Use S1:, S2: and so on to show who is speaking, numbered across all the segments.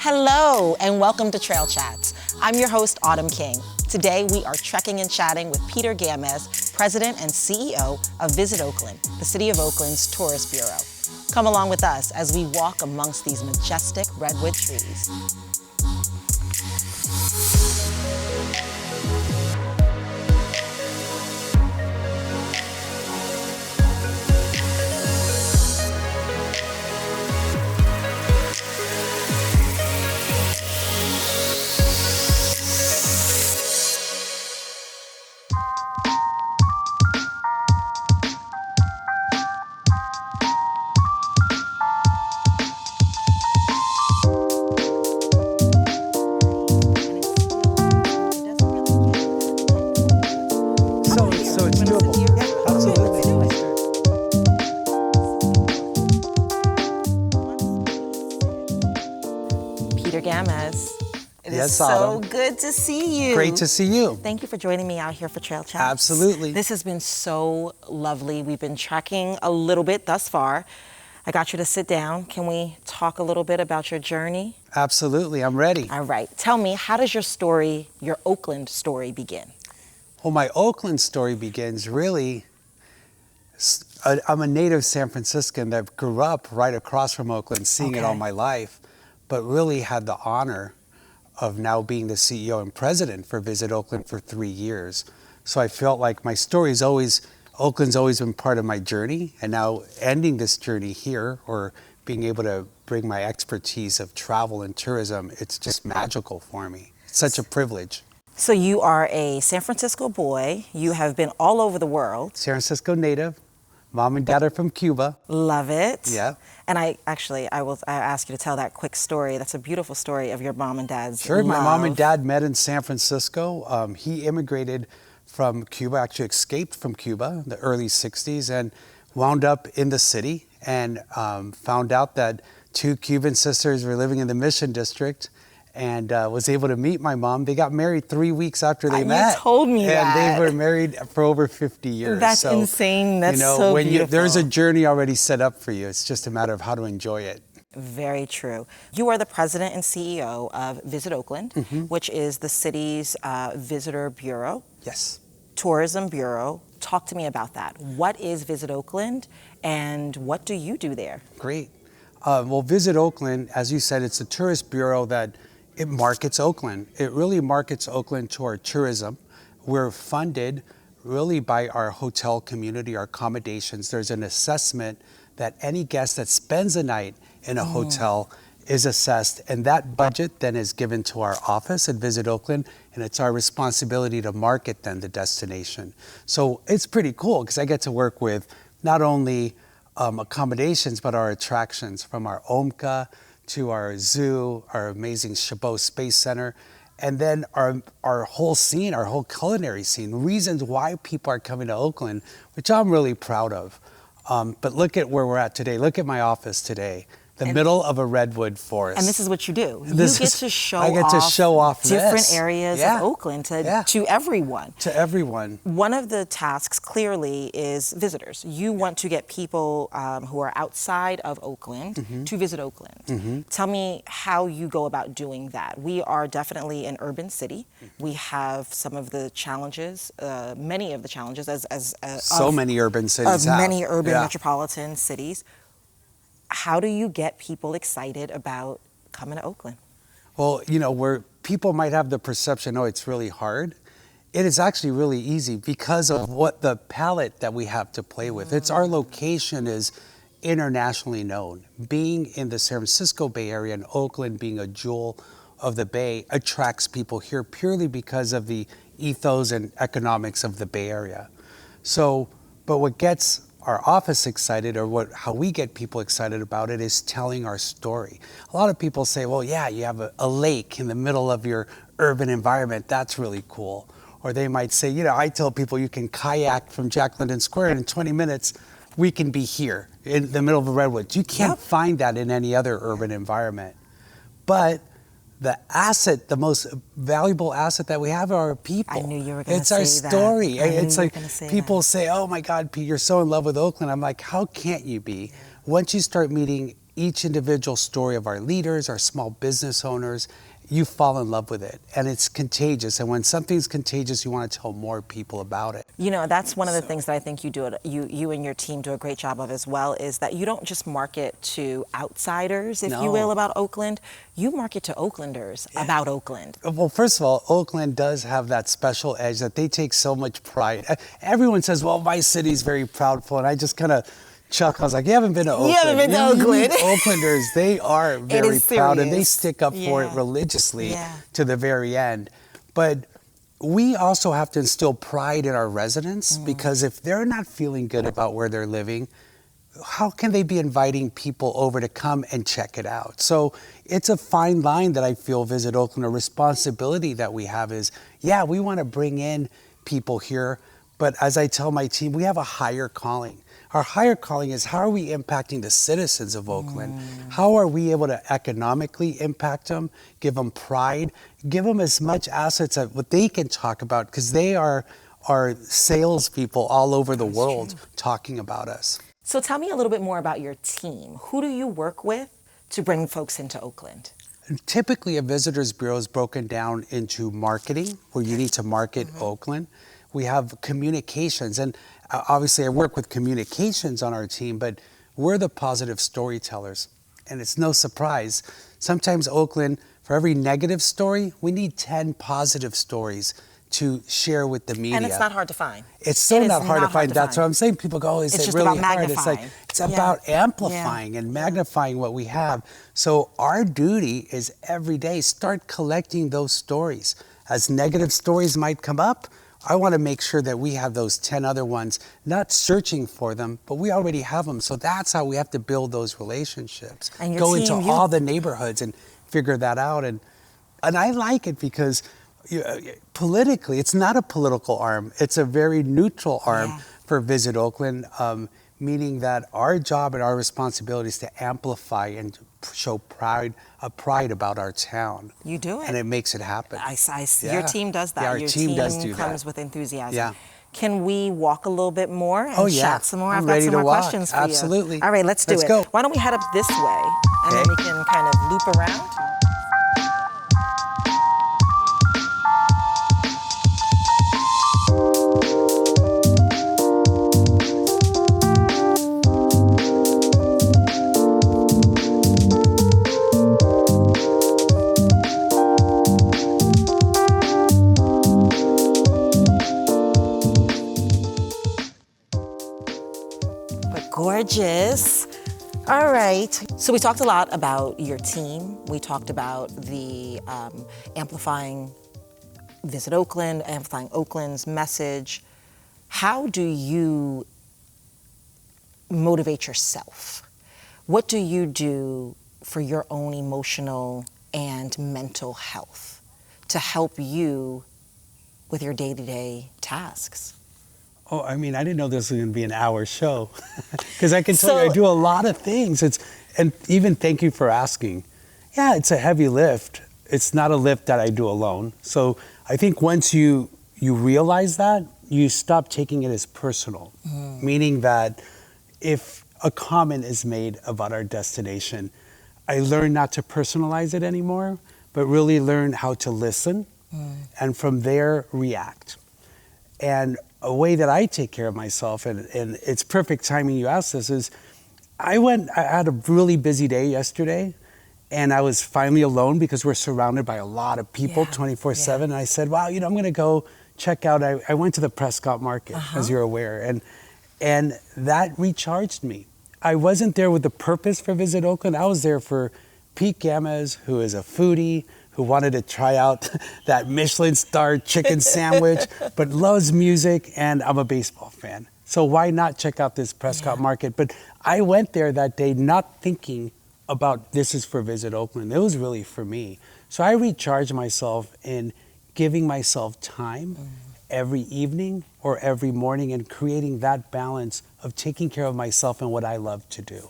S1: Hello, and welcome to Trail Chats. I'm your host, Autumn King. Today, we are trekking and chatting with Peter Gamez, President and CEO of Visit Oakland, the City of Oakland's Tourist Bureau. Come along with us as we walk amongst these majestic redwood trees.
S2: So it's doable. Yeah, absolutely.
S1: Peter Gamez. It is
S2: Yes,
S1: so
S2: Autumn.
S1: good to see you.
S2: Great to see you.
S1: Thank you for joining me out here for Trail Chats.
S2: Absolutely.
S1: This has been so lovely. We've been trekking a little bit thus far. I got you to sit down. Can we talk a little bit about your journey?
S2: Absolutely, I'm ready.
S1: All right. Tell me, how does your story, your Oakland story, begin?
S2: Well, my Oakland story begins really, I'm a native San Franciscan that grew up right across from Oakland, seeing it all my life, but really had the honor of now being the CEO and president for Visit Oakland for 3 years. So I felt like my story is always, Oakland's always been part of my journey, and now ending this journey here, or being able to bring my expertise of travel and tourism, it's just magical for me. It's such a privilege.
S1: So you are a San Francisco boy. You have been all over the world.
S2: San Francisco native. Mom and dad are from Cuba.
S1: Love it.
S2: Yeah.
S1: And I ask you to tell that quick story. That's a beautiful story of your mom and dad's
S2: Sure. My mom and
S1: love.
S2: dad met in San Francisco. He immigrated from Cuba, actually escaped from Cuba in the early 60s and wound up in the city and found out that 2 Cuban sisters were living in the Mission District and was able to meet my mom. They got married 3 weeks after they met.
S1: You told me that.
S2: And they were married for over 50 years.
S1: That's insane. That's so
S2: when
S1: beautiful.
S2: there's a journey already set up for you. It's just a matter of how to enjoy it.
S1: Very true. You are the president and CEO of Visit Oakland, which is the city's visitor bureau,
S2: Yes.
S1: tourism bureau. Talk to me about that. What is Visit Oakland and what do you do there?
S2: Great. Well, Visit Oakland, as you said, it's a tourist bureau that it markets Oakland. It really markets Oakland to our tourism. We're funded really by our hotel community, our accommodations. There's an assessment that any guest that spends a night in a hotel is assessed, and that budget then is given to our office at Visit Oakland, and it's our responsibility to market then the destination. So it's pretty cool because I get to work with not only accommodations, but our attractions, from our OMCA to our zoo, our amazing Chabot Space Center, and then our whole scene, our whole culinary scene, reasons why people are coming to Oakland, which I'm really proud of. But look at where we're at today. Look at my office today. The middle of a redwood forest.
S1: And this is what you do. I get to show off different
S2: this.
S1: areas of Oakland to everyone.
S2: To everyone.
S1: One of the tasks clearly is visitors. You want to get people who are outside of Oakland to visit Oakland. Tell me how you go about doing that. We are definitely an urban city. We have some of the challenges, many of the challenges
S2: Many urban cities have.
S1: Many urban metropolitan cities. How do you get people excited about coming to Oakland?
S2: Well, where people might have the perception, oh, it's really hard. It is actually really easy because of what the palette that we have to play with. It's our location is internationally known. Being in the San Francisco Bay Area and Oakland being a jewel of the Bay attracts people here purely because of the ethos and economics of the Bay Area. So, but what gets our office excited, or how we get people excited about it, is telling our story. A lot of people say, well, yeah, you have a lake in the middle of your urban environment. That's really cool. Or they might say, I tell people you can kayak from Jack London Square, and in 20 minutes, we can be here in the middle of the redwoods. You can't find that in any other urban environment. But the asset, the most valuable asset that we have are our people.
S1: I knew you were going to
S2: say that. It's our story. It's like people say, oh my God, Pete, you're so in love with Oakland. I'm like, how can't you be? Once you start meeting each individual story of our leaders, our small business owners, you fall in love with it, and it's contagious. And when something's contagious, you want to tell more people about it.
S1: You know, that's one of the things that I think you and your team do a great job of as well, is that you don't just market to outsiders, if you will, about Oakland. You market to Oaklanders about Oakland.
S2: Well, first of all, Oakland does have that special edge that they take so much pride. Everyone says, well, my city's very proudful, and I just kind of chuckle. I was like, you haven't been to Oakland.
S1: You haven't been to Oakland.
S2: Oaklanders, they are very proud, and they stick up for it
S1: Yeah.
S2: religiously
S1: Yeah.
S2: to the very end. But we also have to instill pride in our residents, because if they're not feeling good about where they're living, how can they be inviting people over to come and check it out? So it's a fine line that I feel Visit Oakland, a responsibility that we have is, yeah, we want to bring in people here, but as I tell my team, we have a higher calling. Our higher calling is, how are we impacting the citizens of Oakland? How are we able to economically impact them, give them pride, give them as much assets as what they can talk about, because they are salespeople all over the world talking about us.
S1: So tell me a little bit more about your team. Who do you work with to bring folks into Oakland?
S2: Typically, a visitor's bureau is broken down into marketing, where you need to market Oakland. We have communications, and obviously I work with communications on our team, but we're the positive storytellers. And it's no surprise. Sometimes Oakland, for every negative story, we need 10 positive stories to share with the media.
S1: And it's not hard to find.
S2: It's so
S1: It
S2: not
S1: is
S2: hard
S1: not
S2: to find. That's what I'm saying. People go, is
S1: It's
S2: it
S1: just
S2: really
S1: about
S2: hard? It's like,
S1: magnifying.
S2: it's about amplifying and magnifying what we have. So our duty is every day, start collecting those stories. As negative stories might come up, I want to make sure that we have those 10 other ones, not searching for them, but we already have them. So that's how we have to build those relationships.
S1: And your
S2: Go
S1: team,
S2: into all the neighborhoods and figure that out. And I like it because politically, it's not a political arm. It's a very neutral arm for Visit Oakland, meaning that our job and our responsibility is to amplify and show pride about our town.
S1: You do it.
S2: And it makes it happen.
S1: Your team does that.
S2: Yeah, our
S1: your
S2: team does do
S1: comes
S2: that.
S1: with enthusiasm.
S2: Yeah.
S1: Can we walk a little bit more and chat some more?
S2: I'm
S1: I've got
S2: ready
S1: some
S2: to
S1: more
S2: walk.
S1: questions for
S2: Absolutely.
S1: you. All right, let's do it.
S2: Go.
S1: Why don't we head up this way, and then we can kind of loop around. Gorgeous. All right. So we talked a lot about your team. We talked about the amplifying Visit Oakland, amplifying Oakland's message. How do you motivate yourself? What do you do for your own emotional and mental health to help you with your day-to-day tasks?
S2: Oh, I mean, I didn't know this was going to be an hour show, because I can tell you I do a lot of things. And even thank you for asking. Yeah, it's a heavy lift. It's not a lift that I do alone. So I think once you realize that, you stop taking it as personal, meaning that if a comment is made about our destination, I learn not to personalize it anymore, but really learn how to listen and from there react. And a way that I take care of myself, and it's perfect timing you asked this, is I had a really busy day yesterday, and I was finally alone because we're surrounded by a lot of people 24/7. And I said, wow, I'm going to go check out. I went to the Prescott Market, as you're aware, and that recharged me. I wasn't there with the purpose for Visit Oakland. I was there for Pete Gamez, who is a foodie, who wanted to try out that Michelin star chicken sandwich, but loves music, and I'm a baseball fan. So why not check out this Prescott Market? But I went there that day not thinking about this is for Visit Oakland. It was really for me. So I recharge myself in giving myself time every evening or every morning and creating that balance of taking care of myself and what I love to do.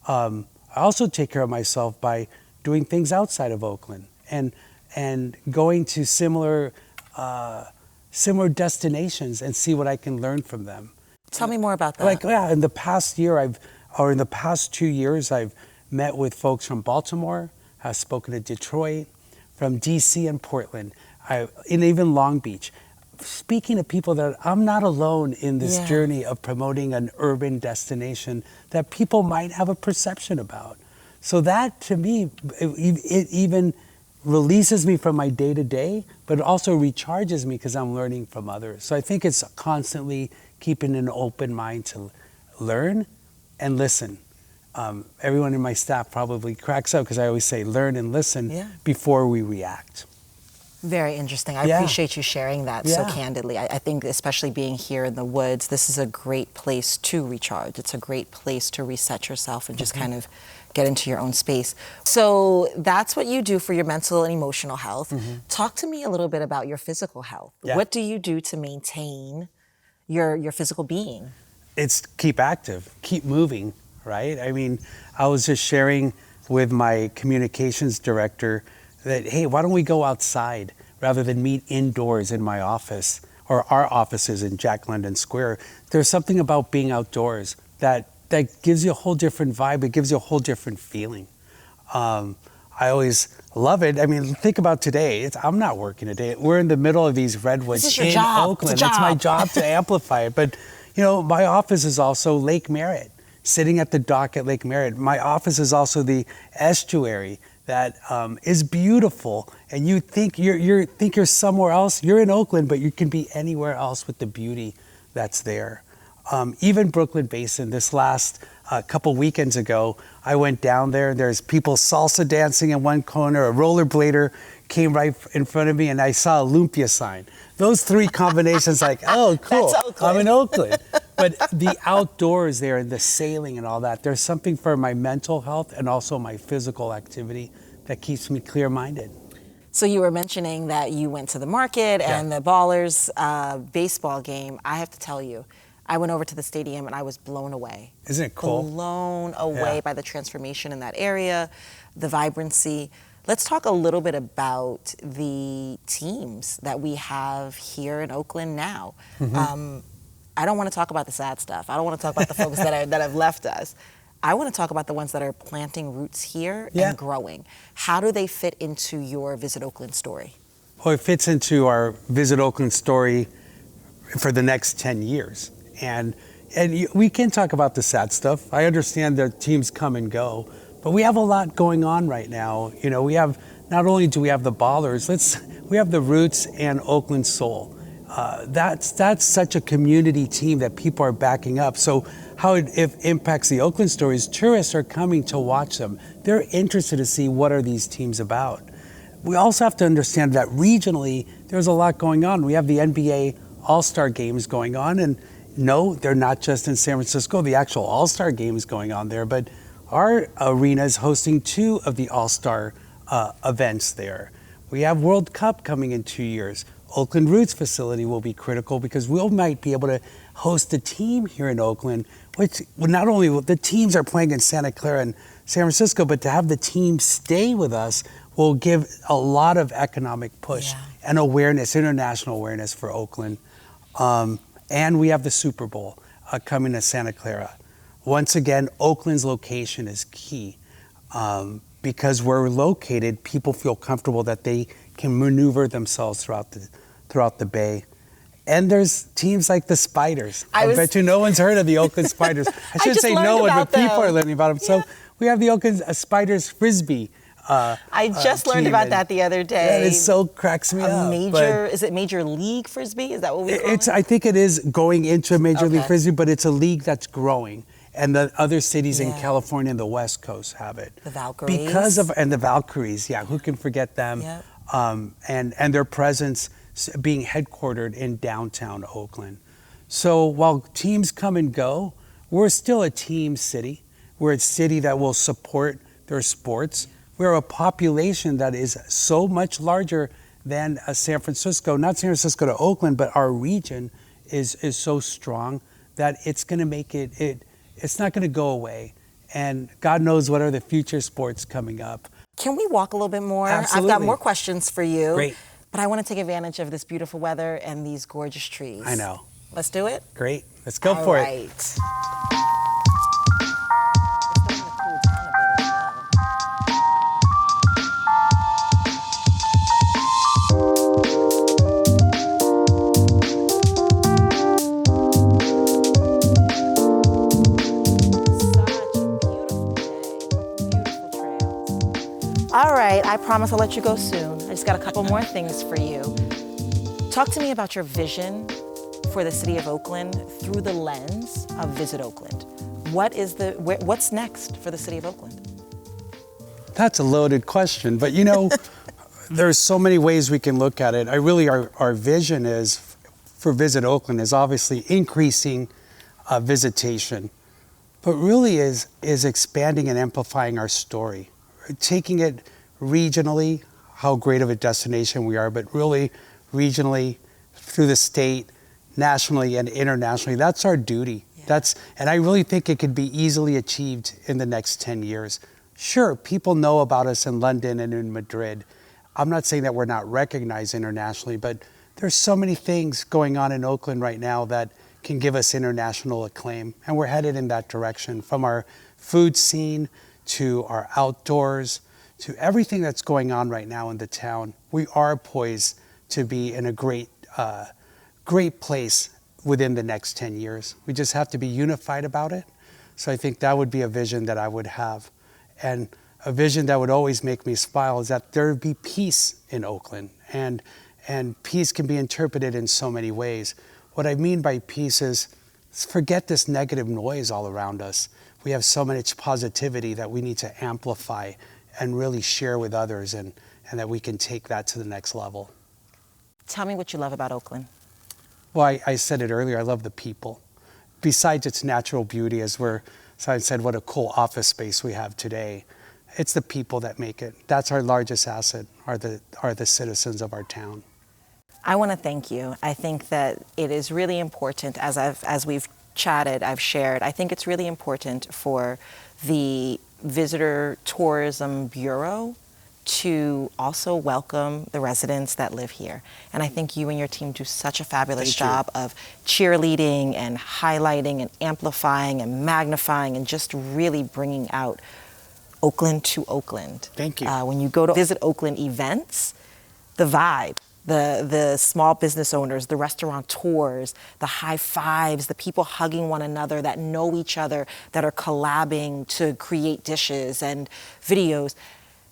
S2: I also take care of myself by doing things outside of Oakland and going to similar destinations and see what I can learn from them.
S1: Tell me more about that.
S2: Like, in the past year, in the past 2 years, I've met with folks from Baltimore, have spoken to Detroit, from DC and Portland, and even Long Beach. Speaking to people that I'm not alone in this journey of promoting an urban destination that people might have a perception about. So that, to me, it even releases me from my day-to-day, but it also recharges me because I'm learning from others. So I think it's constantly keeping an open mind to learn and listen. Everyone in my staff probably cracks up because I always say learn and listen before we react.
S1: Very interesting. I appreciate you sharing that so candidly. I think especially being here in the woods, this is a great place to recharge. It's a great place to reset yourself and just kind of get into your own space. So that's what you do for your mental and emotional health. Talk to me a little bit about your physical health. What do you do to maintain your physical being?
S2: It's keep active, keep moving, right? I mean, I was just sharing with my communications director that, hey, why don't we go outside rather than meet indoors in my office or our offices in Jack London Square? There's something about being outdoors that gives you a whole different vibe. It gives you a whole different feeling. I always love it. I mean, think about today. I'm not working today. We're in the middle of these redwoods in Oakland. It's my job to amplify it. But, you know, my office is also Lake Merritt, sitting at the dock at Lake Merritt. My office is also the estuary that is beautiful, and you think you're somewhere else. You're in Oakland, but you can be anywhere else with the beauty that's there. Even Brooklyn Basin. This last couple weekends ago, I went down there. There's people salsa dancing in one corner. A rollerblader came right in front of me, and I saw a lumpia sign. Those three combinations, like, oh, cool, I'm in Oakland. But the outdoors there and the sailing and all that, there's something for my mental health and also my physical activity that keeps me clear-minded.
S1: So you were mentioning that you went to the market and the Ballers baseball game. I have to tell you, I went over to the stadium and I was blown away.
S2: Isn't it cool?
S1: Blown away by the transformation in that area, the vibrancy. Let's talk a little bit about the teams that we have here in Oakland now. I don't want to talk about the sad stuff. I don't want to talk about the folks that have left us. I want to talk about the ones that are planting roots here and growing. How do they fit into your Visit Oakland story?
S2: Well, it fits into our Visit Oakland story for the next 10 years. And we can talk about the sad stuff. I understand that teams come and go, but we have a lot going on right now. You know, we have, not only do we have the Ballers, we have the Roots and Oakland Soul. That's such a community team that people are backing up. So how it impacts the Oakland story is tourists are coming to watch them. They're interested to see what are these teams about. We also have to understand that regionally, there's a lot going on. We have the NBA All-Star games going on, and no, they're not just in San Francisco. The actual All-Star game is going on there, but our arena is hosting 2 of the All-Star events there. We have World Cup coming in 2 years. Oakland Roots facility will be critical because we might be able to host a team here in Oakland, which not only the teams are playing in Santa Clara and San Francisco, but to have the team stay with us will give a lot of economic push and awareness, international awareness for Oakland. And we have the Super Bowl coming to Santa Clara. Once again, Oakland's location is key. Because we're located, people feel comfortable that they can maneuver themselves throughout the bay. And there's teams like the Spiders. I bet you no one's heard of the Oakland Spiders. I should say no one, but people are learning about them. So we have the Oakland Spiders Frisbee.
S1: I just learned about that the other day.
S2: Yeah, it so cracks me up.
S1: Is it Major League Frisbee? Is that what we call it?
S2: I think it is going into Major League Frisbee, but it's a league that's growing. And the other cities in California and the West Coast have it.
S1: The Valkyries.
S2: And the Valkyries, who can forget them?
S1: Yep.
S2: And their presence being headquartered in downtown Oakland. So while teams come and go, we're still a team city. We're a city that will support their sports. We're a population that is so much larger than San Francisco, not San Francisco to Oakland, but our region is so strong that it's going to make it's not going to go away. And God knows what are the future sports coming up.
S1: Can we walk a little bit more?
S2: Absolutely.
S1: I've got more questions for you.
S2: Great.
S1: But I want to take advantage of this beautiful weather and these gorgeous trees.
S2: I know.
S1: Let's do it?
S2: Great. Let's go for it.
S1: All right. It's starting to cool down a bit as well. All right, I promise I'll let you go soon. I just got a couple more things for you. Talk to me about your vision for the city of Oakland through the lens of Visit Oakland. What's next for the city of Oakland?
S2: That's a loaded question, but there's so many ways we can look at it. Our vision is for Visit Oakland is obviously increasing visitation, but really is expanding and amplifying our story, taking it regionally, how great of a destination we are, but really regionally through the state, nationally and internationally. That's our duty. Yeah. And I really think it could be easily achieved in the next 10 years. Sure, people know about us in London and in Madrid. I'm not saying that we're not recognized internationally, but there's so many things going on in Oakland right now that can give us international acclaim. And we're headed in that direction, from our food scene to our outdoors to everything that's going on right now in the town. We are poised to be in a great place within the next 10 years. We just have to be unified about it. So I think that would be a vision that I would have. And a vision that would always make me smile is that there would be peace in Oakland. And peace can be interpreted in so many ways. What I mean by peace is forget this negative noise all around us. We have so much positivity that we need to amplify and really share with others, and that we can take that to the next level.
S1: Tell me what you love about Oakland.
S2: Well, I said it earlier, I love the people. Besides its natural beauty, so I said, what a cool office space we have today. It's the people that make it. That's our largest asset, are the citizens of our town.
S1: I want to thank you. I think that it is really important, as we've chatted, I've shared, I think it's really important for the Visitor Tourism Bureau to also welcome the residents that live here. And I think you and your team do such a fabulous job of cheerleading and highlighting and amplifying and magnifying and just really bringing out Oakland to Oakland.
S2: Thank you.
S1: When you go to Visit Oakland events, the vibe, the small business owners, the restaurateurs, the high fives, the people hugging one another that know each other, that are collabing to create dishes and videos.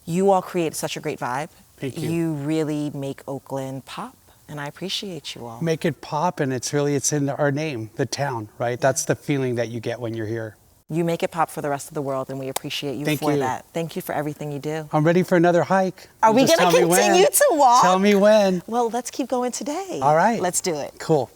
S1: You all create such a great vibe.
S2: Thank you.
S1: You really make Oakland pop, and I appreciate you all.
S2: Make it pop, and it's in our name, the town, right? That's the feeling that you get when you're here.
S1: You make it pop for the rest of the world, and we appreciate you for that. Thank you for everything you do.
S2: I'm ready for another hike.
S1: Are we going to continue to walk?
S2: Tell me when.
S1: Well, let's keep going today.
S2: All right.
S1: Let's do it.
S2: Cool.